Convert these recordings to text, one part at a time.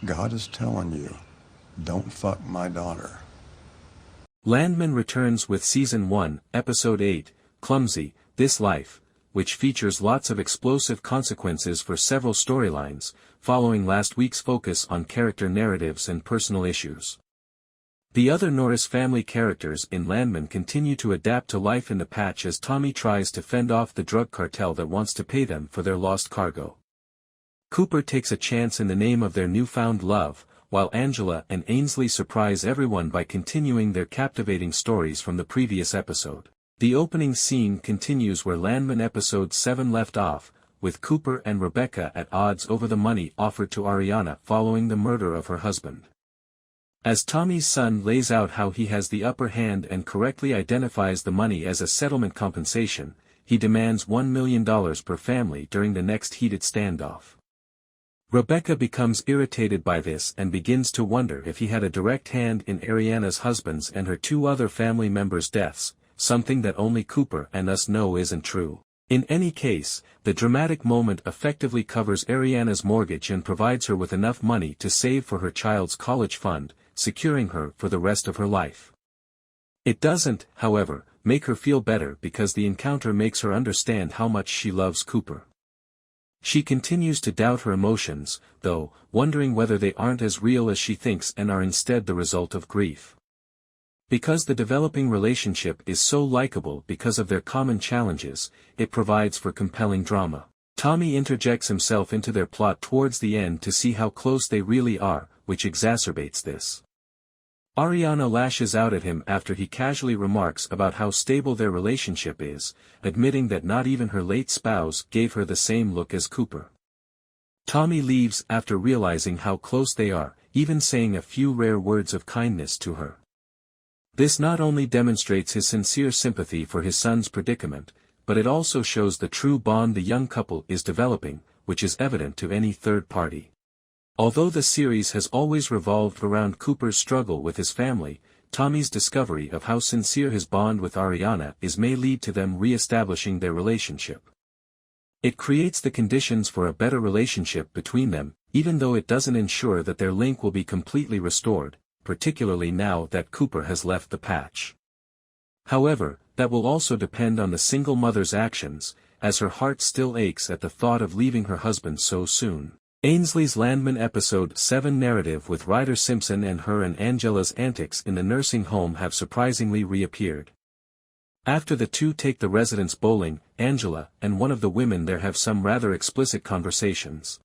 God is telling you, don't fuck my daughter. Landman returns with Season 1, Episode 8, Clumsy, This Life, which features lots of explosive consequences for several storylines, following last week's focus on character narratives and personal issues. The other Norris family characters in Landman continue to adapt to life in the patch as Tommy tries to fend off the drug cartel that wants to pay them for their lost cargo. Cooper takes a chance in the name of their newfound love, while Angela and Ainsley surprise everyone by continuing their captivating stories from the previous episode. The opening scene continues where Landman Episode 7 left off, with Cooper and Rebecca at odds over the money offered to Ariana following the murder of her husband. As Tommy's son lays out how he has the upper hand and correctly identifies the money as a settlement compensation, he demands $1 million per family during the next heated standoff. Rebecca becomes irritated by this and begins to wonder if he had a direct hand in Ariana's husband's and her two other family members' deaths, something that only Cooper and us know isn't true. In any case, the dramatic moment effectively covers Ariana's mortgage and provides her with enough money to save for her child's college fund, securing her for the rest of her life. It doesn't, however, make her feel better because the encounter makes her understand how much she loves Cooper. She continues to doubt her emotions, though, wondering whether they aren't as real as she thinks and are instead the result of grief. Because the developing relationship is so likable because of their common challenges, it provides for compelling drama. Tommy interjects himself into their plot towards the end to see how close they really are, which exacerbates this. Ariana lashes out at him after he casually remarks about how stable their relationship is, admitting that not even her late spouse gave her the same look as Cooper. Tommy leaves after realizing how close they are, even saying a few rare words of kindness to her. This not only demonstrates his sincere sympathy for his son's predicament, but it also shows the true bond the young couple is developing, which is evident to any third party. Although the series has always revolved around Cooper's struggle with his family, Tommy's discovery of how sincere his bond with Ariana is may lead to them re-establishing their relationship. It creates the conditions for a better relationship between them, even though it doesn't ensure that their link will be completely restored, particularly now that Cooper has left the patch. However, that will also depend on the single mother's actions, as her heart still aches at the thought of leaving her husband so soon. Ainsley's Landman Episode 7 narrative with Ryder Simpson and her and Angela's antics in the nursing home have surprisingly reappeared. After the two take the residents bowling, Angela and one of the women there have some rather explicit conversations.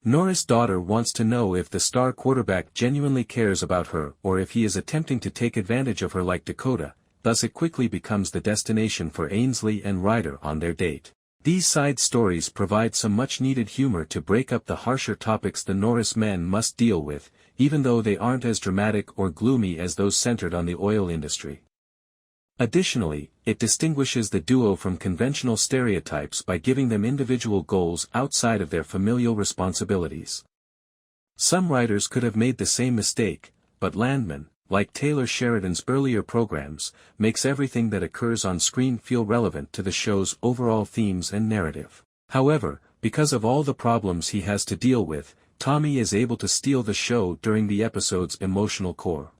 Norris' daughter wants to know if the star quarterback genuinely cares about her or if he is attempting to take advantage of her like Dakota, thus it quickly becomes the destination for Ainsley and Ryder on their date. These side stories provide some much-needed humor to break up the harsher topics the Norris men must deal with, even though they aren't as dramatic or gloomy as those centered on the oil industry. Additionally, it distinguishes the duo from conventional stereotypes by giving them individual goals outside of their familial responsibilities. Some writers could have made the same mistake, but Landman, like Taylor Sheridan's earlier programs, makes everything that occurs on screen feel relevant to the show's overall themes and narrative. However, because of all the problems he has to deal with, Tommy is able to steal the show during the episode's emotional core.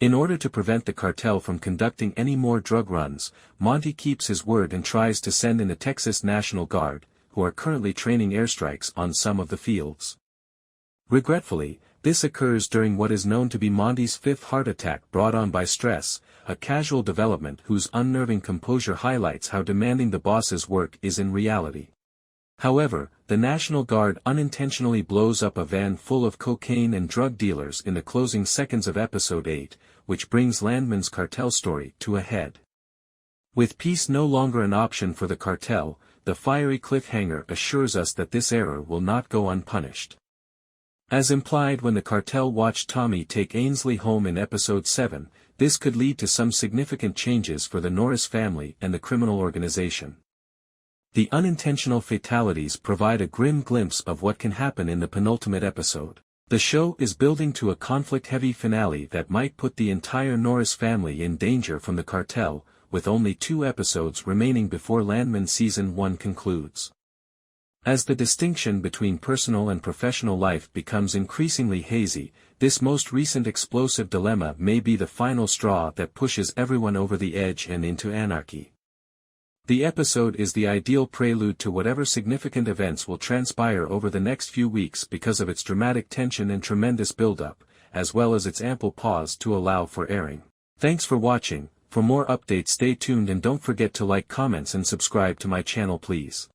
In order to prevent the cartel from conducting any more drug runs, Monty keeps his word and tries to send in the Texas National Guard, who are currently training airstrikes on some of the fields. Regretfully, this occurs during what is known to be Monty's fifth heart attack brought on by stress, a casual development whose unnerving composure highlights how demanding the boss's work is in reality. However, the National Guard unintentionally blows up a van full of cocaine and drug dealers in the closing seconds of Episode 8, which brings Landman's cartel story to a head. With peace no longer an option for the cartel, the fiery cliffhanger assures us that this error will not go unpunished. As implied when the cartel watched Tommy take Ainsley home in Episode 7, this could lead to some significant changes for the Norris family and the criminal organization. The unintentional fatalities provide a grim glimpse of what can happen in the penultimate episode. The show is building to a conflict-heavy finale that might put the entire Norris family in danger from the cartel, with only 2 episodes remaining before Landman Season 1 concludes. As the distinction between personal and professional life becomes increasingly hazy, this most recent explosive dilemma may be the final straw that pushes everyone over the edge and into anarchy. The episode is the ideal prelude to whatever significant events will transpire over the next few weeks because of its dramatic tension and tremendous build-up, as well as its ample pause to allow for airing. Thanks for watching. For more updates stay tuned and don't forget to like, comments and subscribe to my channel please.